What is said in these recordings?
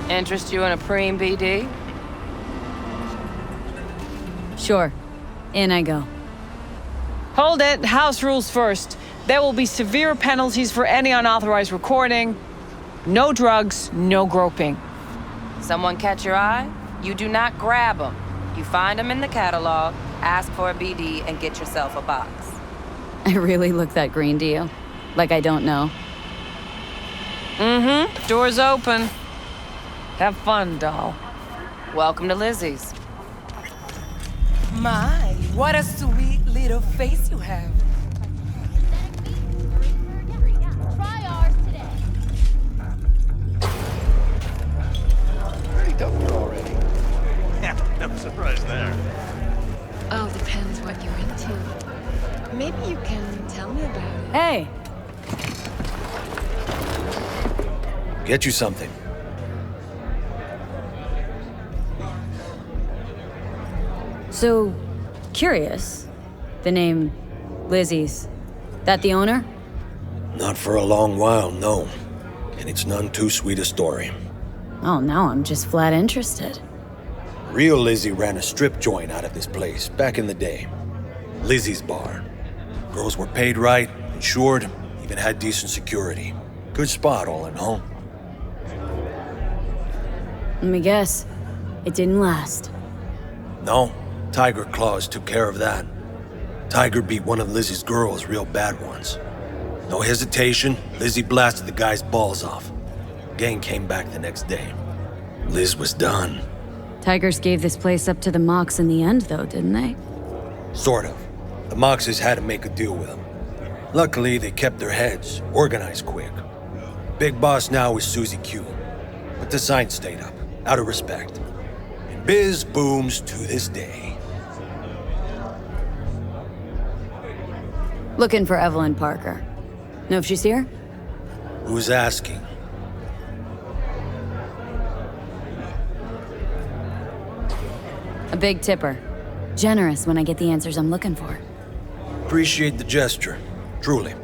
Interest you in a preem, BD? Sure. In I go. Hold it. House rules first. There will be severe penalties for any unauthorized recording. No drugs, no groping. Someone catch your eye? You do not grab them. You find them in the catalog, ask for a BD, and get yourself a box. I really look that green to you? Like I don't know? Mm-hmm. Door's open. Have fun, doll. Welcome to Lizzie's. My, what a sweet little face you have. Try ours today. Pretty done here already. Yeah, no surprise there. Oh, depends what you're into. Maybe you can tell me about it. Hey! Get you something. So, curious. The name Lizzie's. That the owner? Not for a long while, no. And it's none too sweet a story. Oh, now I'm just flat interested. Real Lizzie ran a strip joint out of this place back in the day. Lizzie's Bar. Girls were paid right, insured, even had decent security. Good spot, all in all. Let me guess. It didn't last. No, Tiger Claws took care of that. Tiger beat one of Lizzie's girls real bad once. No hesitation, Lizzie blasted the guy's balls off. Gang came back the next day. Liz was done. Tigers gave this place up to the Mox in the end, though, didn't they? Sort of. The Moxes had to make a deal with them. Luckily, they kept their heads, organized quick. Big boss now is Susie Q. But the sign stayed up, out of respect. And biz booms to this day. Looking for Evelyn Parker. Know if she's here? Who's asking? A big tipper. Generous when I get the answers I'm looking for. Appreciate the gesture, truly.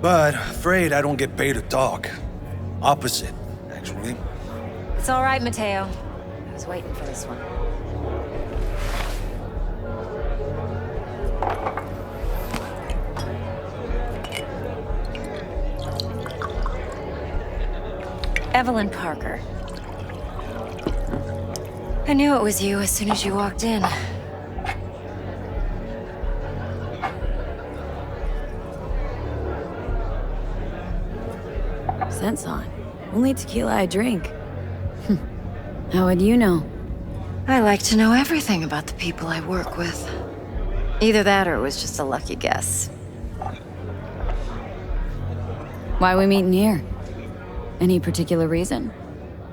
But afraid I don't get paid to talk. Opposite, actually. It's all right, Mateo. I was waiting for this one. Evelyn Parker. I knew it was you as soon as you walked in. Scent's on. Only tequila I drink. How would you know? I like to know everything about the people I work with. Either that or it was just a lucky guess. Why we meeting here? Any particular reason?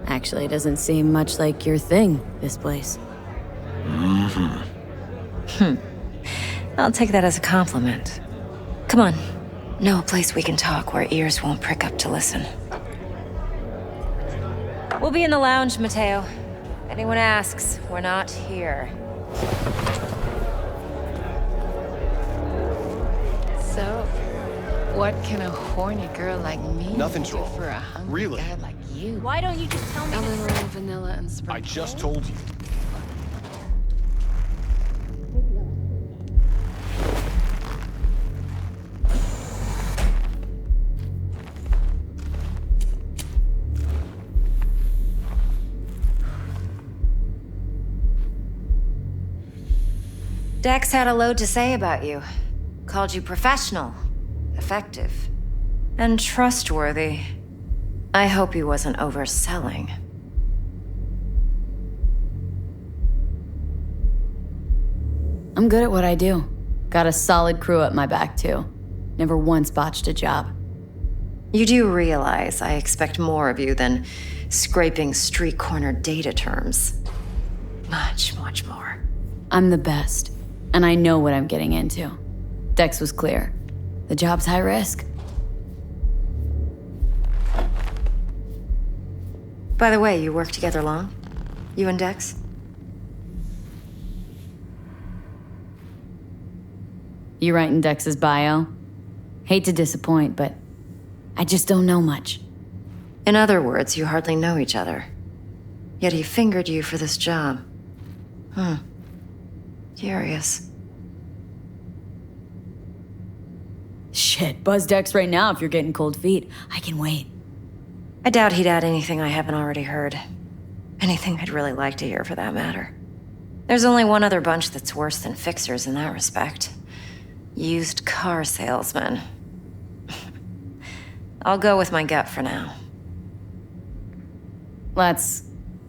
Actually, it doesn't seem much like your thing, this place. I'll take that as a compliment. Come on. Know a place we can talk where ears won't prick up to listen. We'll be in the lounge, Mateo. If anyone asks, we're not here. So, what can a horny girl like me Nothing's do wrong. for a hungry Really? guy like you? Why don't you just tell me A the little truth? vanilla and sprinkles. I just told you. Dex had a load to say about you. Called you professional, effective, and trustworthy. I hope he wasn't overselling. I'm good at what I do. Got a solid crew at my back, too. Never once botched a job. You do realize I expect more of you than scraping street corner data terms. Much, much more. I'm the best, and I know what I'm getting into. Dex was clear. The job's high risk. By the way, you work together long? You and Dex? You writing Dex's bio? Hate to disappoint, but I just don't know much. In other words, you hardly know each other. Yet he fingered you for this job. Curious. Shit, buzz Dex right now if you're getting cold feet. I can wait. I doubt he'd add anything I haven't already heard. Anything I'd really like to hear, for that matter. There's only one other bunch that's worse than fixers in that respect. Used car salesmen. I'll go with my gut for now. Let's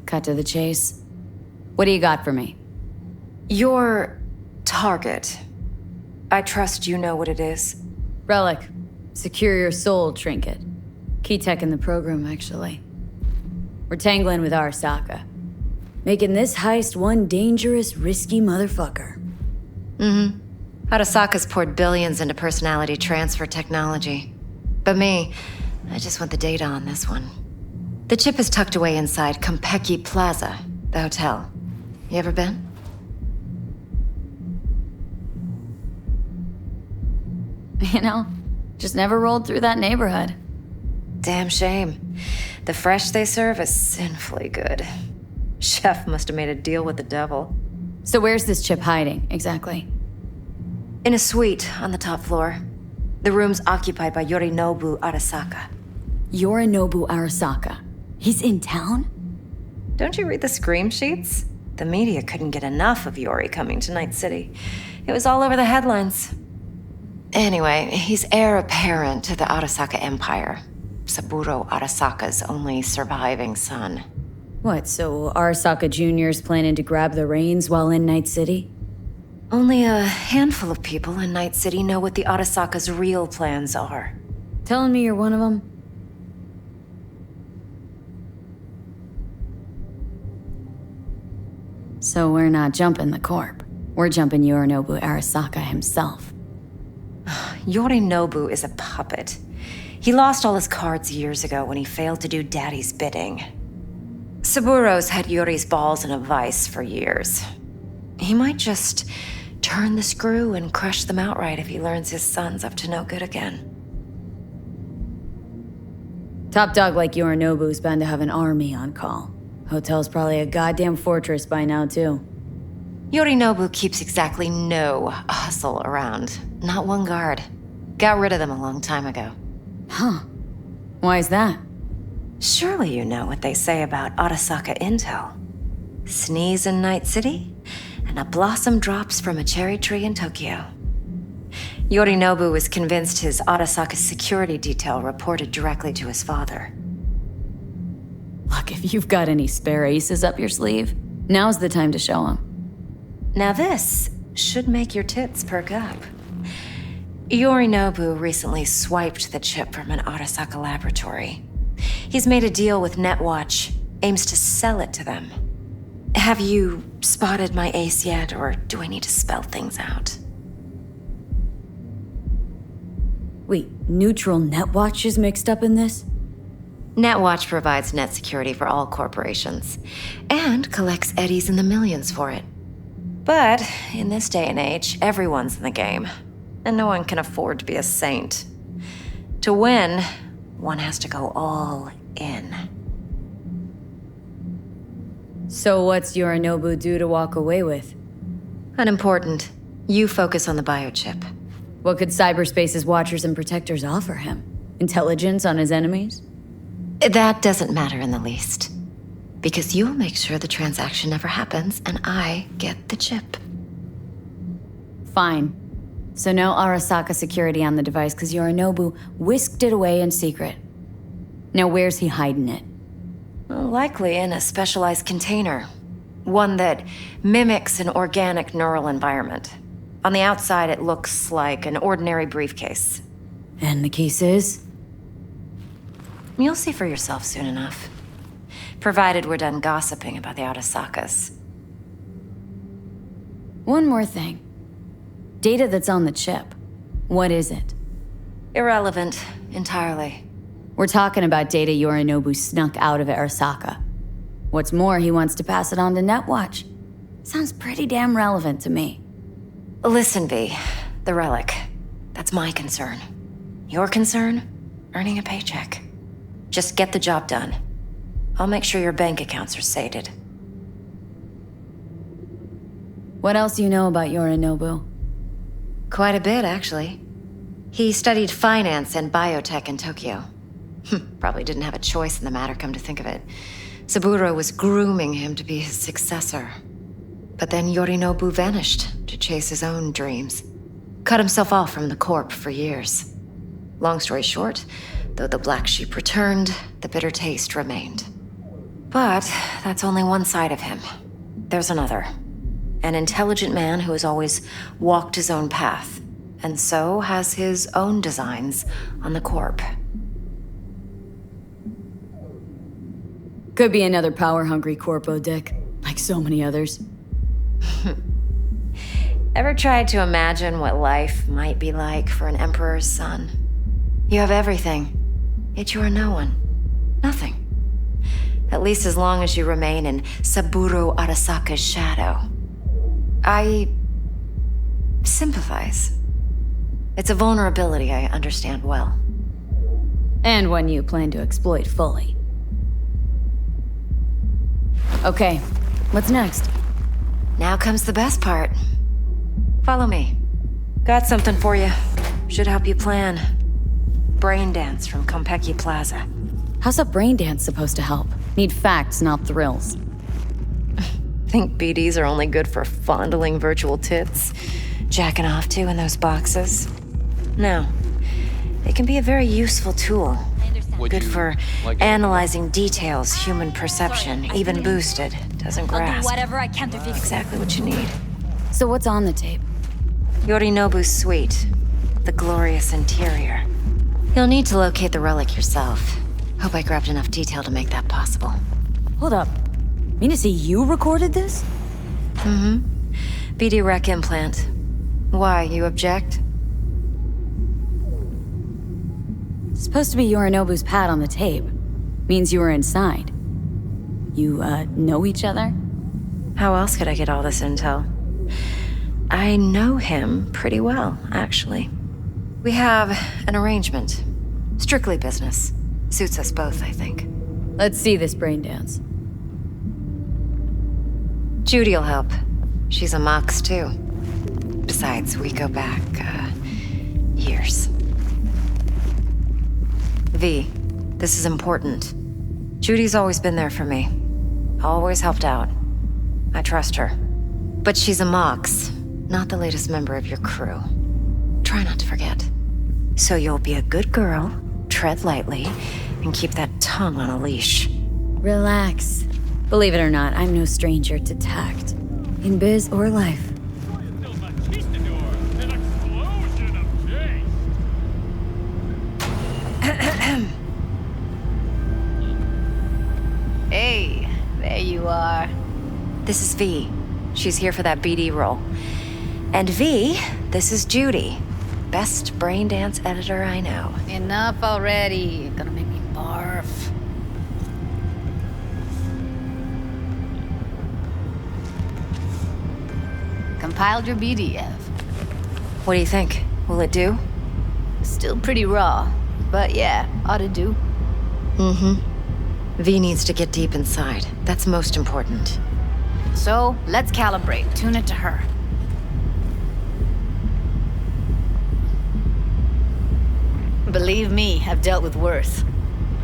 cut to the chase. What do you got for me? Your target. I trust you know what it is. Relic. Secure your soul trinket. Key tech in the program, actually. We're tangling with Arasaka. Making this heist one dangerous, risky motherfucker. Arasaka's poured billions into personality transfer technology. But me, I just want the data on this one. The chip is tucked away inside Kompeki Plaza, the hotel. You ever been? You know, just never rolled through that neighborhood. Damn shame. The fresh they serve is sinfully good. Chef must have made a deal with the devil. So where's this chip hiding, exactly? In a suite on the top floor. The room's occupied by Yorinobu Arasaka. Yorinobu Arasaka. He's in town? Don't you read the scream sheets? The media couldn't get enough of Yori coming to Night City. It was all over the headlines. Anyway, he's heir apparent to the Arasaka Empire. Saburo Arasaka's only surviving son. What, so Arasaka Jr.'s planning to grab the reins while in Night City? Only a handful of people in Night City know what the Arasaka's real plans are. Telling me you're one of them? So we're not jumping the corp. We're jumping Yorinobu Arasaka himself. Yorinobu is a puppet. He lost all his cards years ago when he failed to do Daddy's bidding. Saburo's had Yori's balls in a vice for years. He might just turn the screw and crush them outright if he learns his son's up to no good again. Top dog like Yorinobu's bound to have an army on call. Hotel's probably a goddamn fortress by now, too. Yorinobu keeps exactly no hustle around. Not one guard. Got rid of them a long time ago. Huh. Why is that? Surely you know what they say about Arasaka intel. Sneeze in Night City, and a blossom drops from a cherry tree in Tokyo. Yorinobu was convinced his Arasaka security detail reported directly to his father. Look, if you've got any spare aces up your sleeve, now's the time to show them. Now this should make your tits perk up. Yorinobu recently swiped the chip from an Arasaka laboratory. He's made a deal with Netwatch, aims to sell it to them. Have you spotted my ace yet, or do I need to spell things out? Wait, Neutral Netwatch is mixed up in this? Netwatch provides net security for all corporations, and collects eddies in the millions for it. But in this day and age, everyone's in the game, and no one can afford to be a saint. To win, one has to go all in. So what's Yorinobu due to walk away with? Unimportant. You focus on the biochip. What could cyberspace's watchers and protectors offer him? Intelligence on his enemies? That doesn't matter in the least. Because you'll make sure the transaction never happens, and I get the chip. Fine. So no Arasaka security on the device because Yorinobu whisked it away in secret. Now where's he hiding it? Likely in a specialized container. One that mimics an organic neural environment. On the outside, it looks like an ordinary briefcase. And the case is? You'll see for yourself soon enough. Provided we're done gossiping about the Arasakas. One more thing. Data that's on the chip. What is it? Irrelevant, entirely. We're talking about data Yorinobu snuck out of Arasaka. What's more, he wants to pass it on to Netwatch. Sounds pretty damn relevant to me. Listen, V. The relic. That's my concern. Your concern? Earning a paycheck. Just get the job done. I'll make sure your bank accounts are sated. What else do you know about Yorinobu? Quite a bit, actually. He studied finance and biotech in Tokyo. Probably didn't have a choice in the matter, come to think of it. Saburo was grooming him to be his successor. But then Yorinobu vanished to chase his own dreams. Cut himself off from the Corp for years. Long story short, though the black sheep returned, the bitter taste remained. But that's only one side of him. There's another. An intelligent man who has always walked his own path, and so has his own designs on the Corp. Could be another power-hungry corpo dick, like so many others. Ever tried to imagine what life might be like for an emperor's son? You have everything, yet you are no one. Nothing. At least as long as you remain in Saburo Arasaka's shadow. I sympathize. It's a vulnerability I understand well. And one you plan to exploit fully. Okay, what's next? Now comes the best part. Follow me. Got something for you. Should help you plan. Brain dance from Konpeki Plaza. How's a brain dance supposed to help? Need facts, not thrills. Think BDs are only good for fondling virtual tits? Jacking off to in those boxes? No. They can be a very useful tool. Good for analyzing details human perception, even boosted, doesn't grasp. I'll do whatever I can to fix it. Exactly what you need. So what's on the tape? Yorinobu's suite. The glorious interior. You'll need to locate the relic yourself. Hope I grabbed enough detail to make that possible. Hold up. Mean to say you recorded this? BD rec implant. Why, you object? It's supposed to be Yorinobu's pad on the tape. Means you were inside. You, know each other? How else could I get all this intel? I know him pretty well, actually. We have an arrangement. Strictly business. Suits us both, I think. Let's see this brain dance. Judy'll help. She's a Mox, too. Besides, we go back, years. V, this is important. Judy's always been there for me. Always helped out. I trust her. But she's a Mox, not the latest member of your crew. Try not to forget. So you'll be a good girl, tread lightly, and keep that tongue on a leash. Relax. Believe it or not, I'm no stranger to tact. In biz or life. Hey, there you are. This is V. She's here for that BD role. And V, this is Judy. Best brain dance editor I know. Enough already. You're gonna make me barf. Compiled your BD, Ev. What do you think? Will it do? Still pretty raw, but yeah, ought to do. V needs to get deep inside. That's most important. So, let's calibrate. Tune it to her. Believe me, I've dealt with worse.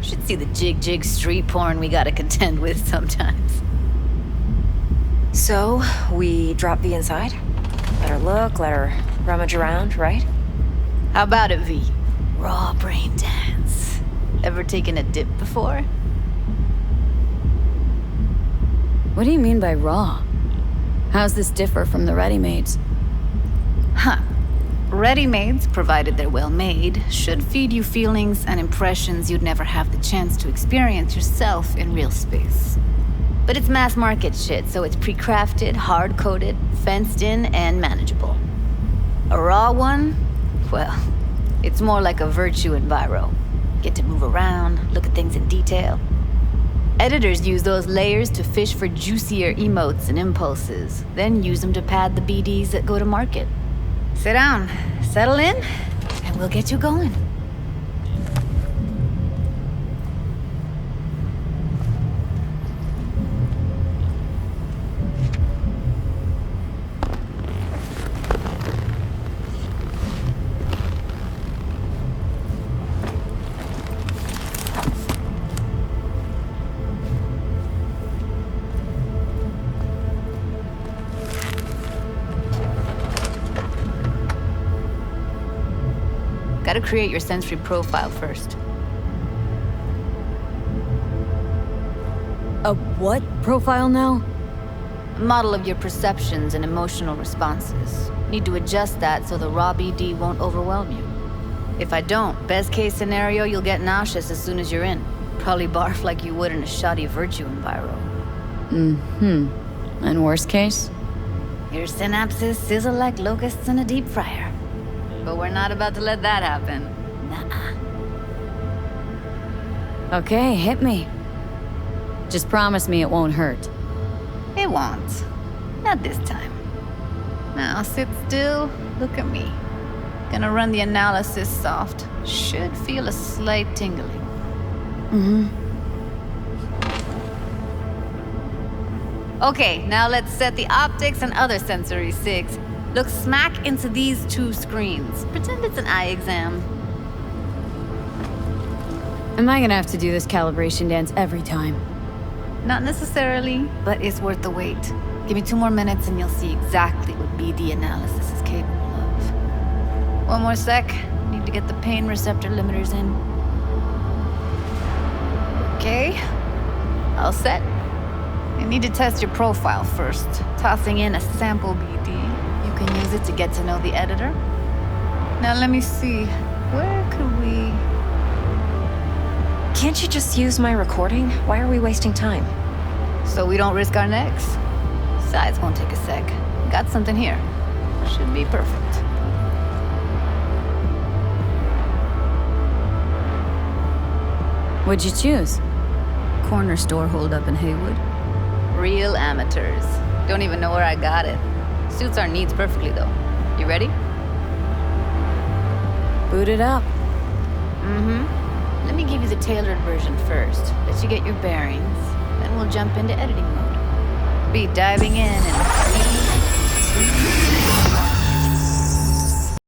Should see the jig street porn we gotta contend with sometimes. So, we drop V inside? Let her look, let her rummage around, right? How about it, V? Raw brain dance. Ever taken a dip before? What do you mean by raw? How's this differ from the ready-mades? Huh. Ready-mades, provided they're well-made, should feed you feelings and impressions you'd never have the chance to experience yourself in real space. But it's mass-market shit, so it's pre-crafted, hard-coded, fenced-in, and manageable. A raw one? Well, it's more like a virtue enviro. Get to move around, look at things in detail. Editors use those layers to fish for juicier emotes and impulses, then use them to pad the BDs that go to market. Sit down, settle in, and we'll get you going. Gotta create your sensory profile first. A what profile now? A model of your perceptions and emotional responses. Need to adjust that so the raw BD won't overwhelm you. If I don't, best case scenario, you'll get nauseous as soon as you're in. Probably barf like you would in a shoddy virtue enviro. And worst case? Your synapses sizzle like locusts in a deep fryer. But we're not about to let that happen. Nuh-uh. Okay, hit me. Just promise me it won't hurt. It won't. Not this time. Now sit still, look at me. Gonna run the analysis soft. Should feel a slight tingling. Okay, now let's set the optics and other sensory sigs. Look smack into these two screens. Pretend it's an eye exam. Am I gonna have to do this calibration dance every time? Not necessarily, but it's worth the wait. Give me 2 more minutes and you'll see exactly what BD analysis is capable of. 1 more sec. Need to get the pain receptor limiters in. Okay. All set. I need to test your profile first. Tossing in a sample BD. You can use it to get to know the editor. Now let me see. Where could we... Can't you just use my recording? Why are we wasting time? So we don't risk our necks? Besides, won't take a sec. Got something here. Should be perfect. What'd you choose? Corner store holdup in Haywood. Real amateurs. Don't even know where I got it. Suits our needs perfectly, though. You ready? Boot it up. Let me give you the tailored version first. Let you get your bearings. Then we'll jump into editing mode. Be diving in 3, 2...